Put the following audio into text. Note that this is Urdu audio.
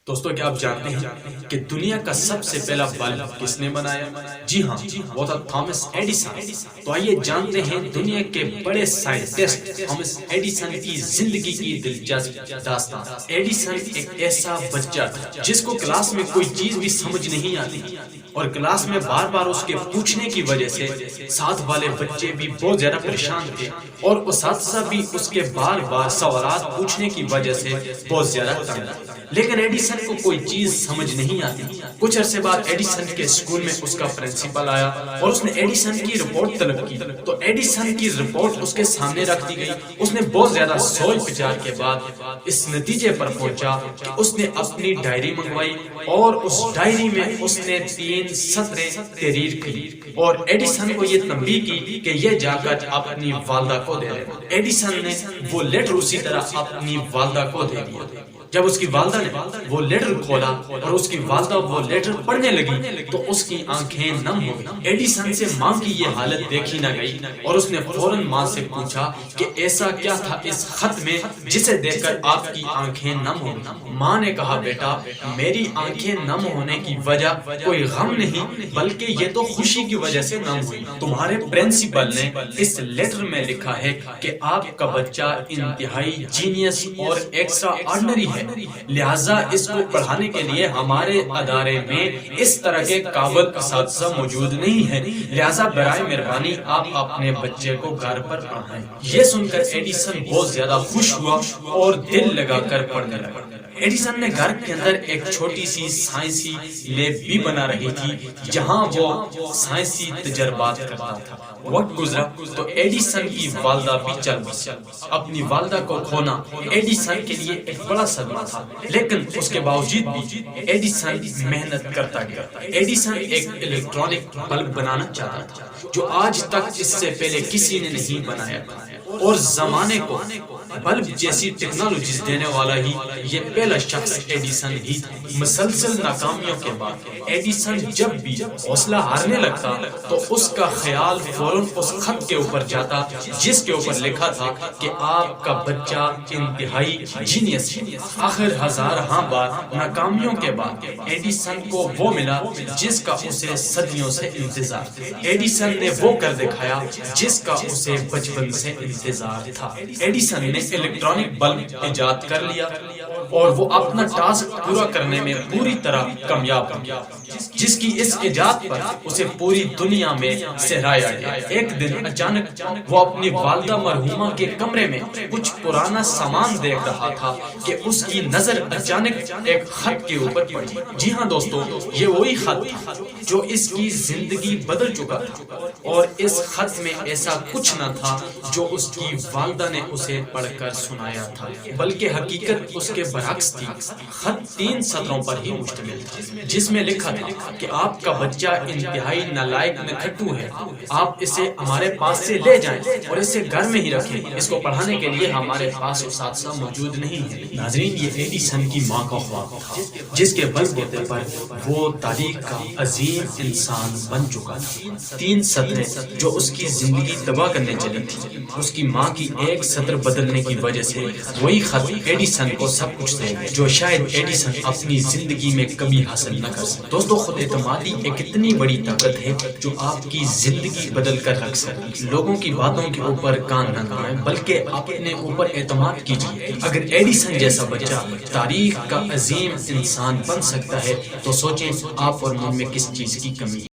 دوستوں کیا آپ جانتے ہیں کہ دنیا کا سب سے پہلا بلب کس نے بنایا؟ جی ہاں، وہ تھا تھامس ایڈیسن۔ تو آئیے جانتے ہیں دنیا کے بڑے سائنٹسٹ تھامس ایڈیسن کی زندگی کی دلچسپ داستان۔ ایڈیسن ایک ایسا بچہ تھا جس کو کلاس میں کوئی چیز بھی سمجھ نہیں آتی اور کلاس میں بار بار اس کے پوچھنے کی وجہ سے ساتھ والے بچے بھی بہت زیادہ پریشان تھے اور اساتذہ بھی اس کے بار بار سوالات پوچھنے کی وجہ سے بہت زیادہ تنگ تھے۔ لیکن ایڈیسن کو کوئی چیز سمجھ نہیں آتی۔ کچھ عرصے بعد ایڈیسن کے اسکول میں اس کا پرنسپل آیا اور اس نے ایڈیسن کی رپورٹ طلب کی۔ تو ایڈیسن کی رپورٹ اس کے سامنے رکھ دی گئی۔ اس نے بہت زیادہ سوچ بچار کے بعد اس نتیجے پر پہنچا کہ اس نے اپنی ڈائری منگوائی اور اس ڈائری میں اس نے 3 سطریں تحریر کی اور ایڈیسن کو یہ تنبیہ کی کہ یہ جا کر اپنی والدہ کو دے دے۔ ایڈیسن نے وہ لیٹر اسی طرح اپنی والدہ کو دے دیا۔ جب اس کی والدہ نے وہ لیٹر کھولا اور اس کی والدہ وہ لیٹر پڑھنے لگی تو اس کی آنکھیں نم ہو گئی۔ ایڈیسن سے ماں کی یہ حالت دیکھی نہ گئی اور اس نے فوراً ماں سے پوچھا کہ ایسا کیا تھا اس خط میں جسے دیکھ کر آپ کی آنکھیں نم ہو گئی؟ ماں نے کہا بیٹا میری آنکھیں نم ہونے کی وجہ کوئی غم نہیں بلکہ یہ تو خوشی کی وجہ سے نم ہوئی۔ تمہارے پرنسپل نے اس لیٹر میں لکھا ہے کہ آپ کا بچہ انتہائی جینیس اور ایکسٹرا آرڈنری ہے، لہٰذا اس کو پڑھانے کے لیے ہمارے ادارے میں اس طرح کے قابل اساتذہ موجود نہیں ہیں، لہٰذا برائے مہربانی آپ اپنے بچے کو گھر پر پڑھائیں۔ یہ سن کر ایڈیسن بہت زیادہ خوش ہوا اور دل لگا کر پڑھنے لگا۔ ایڈیسن نے گھر کے اندر ایک چھوٹی سی سائنسی لیب بھی بنا رہی تھی جہاں وہ سائنسی تجربات کرتا تھا۔ وقت گزرا تو ایڈیسن کی والدہ بھی چل بسی۔ اپنی والدہ کو کھونا ایڈیسن کے لیے ایک بڑا صدمہ تھا، لیکن اس کے باوجود بھی ایڈیسن محنت کرتا گیا۔ ایڈیسن ایک الیکٹرانک بلب بنانا چاہتا تھا جو آج تک اس سے پہلے کسی نے نہیں بنایا تھا اور زمانے کو بلب جیسی ٹیکنالوجیز دینے والا ہی یہ پہلا شخص ایڈیسن ہی تھا۔ مسلسل ناکامیوں کے بعد ایڈیسن جب بھی حوصلہ ہارنے لگتا تو اس کا خیال فوراً اس خط کے اوپر جاتا جس کے اوپر لکھا تھا کہ آپ کا بچہ انتہائی جینیس ہے۔ آخر ہزارہا بار ناکامیوں کے بعد ایڈیسن کو وہ ملا جس کا اسے صدیوں سے انتظار تھا۔ ایڈیسن نے وہ کر دکھایا جس کا اسے بچپن سے انتظار تھا۔ ایڈیسن نے الیکٹرانک بلب ایجاد کر لیا اور وہ اپنا ٹاسک پورا کرنے میں پوری طرح کامیاب ہو گیا جس کی اس ایجاد پر اسے پوری دنیا میں سراہا گیا۔ ایک دن اچانک وہ اپنی والدہ مرحومہ کے کمرے میں کچھ پرانا سامان دیکھ رہا تھا کہ اس کی نظر اچانک ایک خط کے اوپر پڑی۔ جی ہاں دوستو، یہ وہی خط تھا جو اس کی زندگی بدل چکا تھا اور اس خط میں ایسا کچھ نہ تھا جو اس کی والدہ نے اسے پڑھ کر سنایا تھا، بلکہ حقیقت اس کے برعکس تھی۔ خط 3 سطروں پر ہی مشتمل تھا جس میں لکھا تھا کہ آپ کا بچہ انتہائی نالائق نکھٹو ہے، آپ اسے ہمارے پاس سے لے جائیں اور اسے گھر میں ہی رکھیں، اس کو پڑھانے کے لیے ہمارے پاس اساتذہ موجود نہیں ہیں۔ ناظرین، یہ ایڈیسن کی ماں کا خواب تھا جس کے بلبوتے پر وہ تاریخ کا عظیم انسان بن چکا تھا۔ 3 سطریں جو اس کی زندگی تباہ کرنے چلی تھی، اس کی ماں کی ایک سطر بدلنے کی وجہ سے وہی خط ایڈیسن کو سب کچھ دے گئے جو شاید ایڈیسن اپنی زندگی میں کبھی حاصل نہ کر سکے۔ دوستو، خود اعتمادی ایک اتنی بڑی طاقت ہے جو آپ کی زندگی بدل کر رکھ سکتی ہے۔ لوگوں کی باتوں کے اوپر کان نہ دھائیں بلکہ اپنے اوپر اعتماد کیجیے۔ اگر ایڈیسن جیسا بچہ تاریخ کا عظیم انسان بن سکتا ہے تو سوچیں آپ اور مجھ میں کس چیز کی کمی ہے۔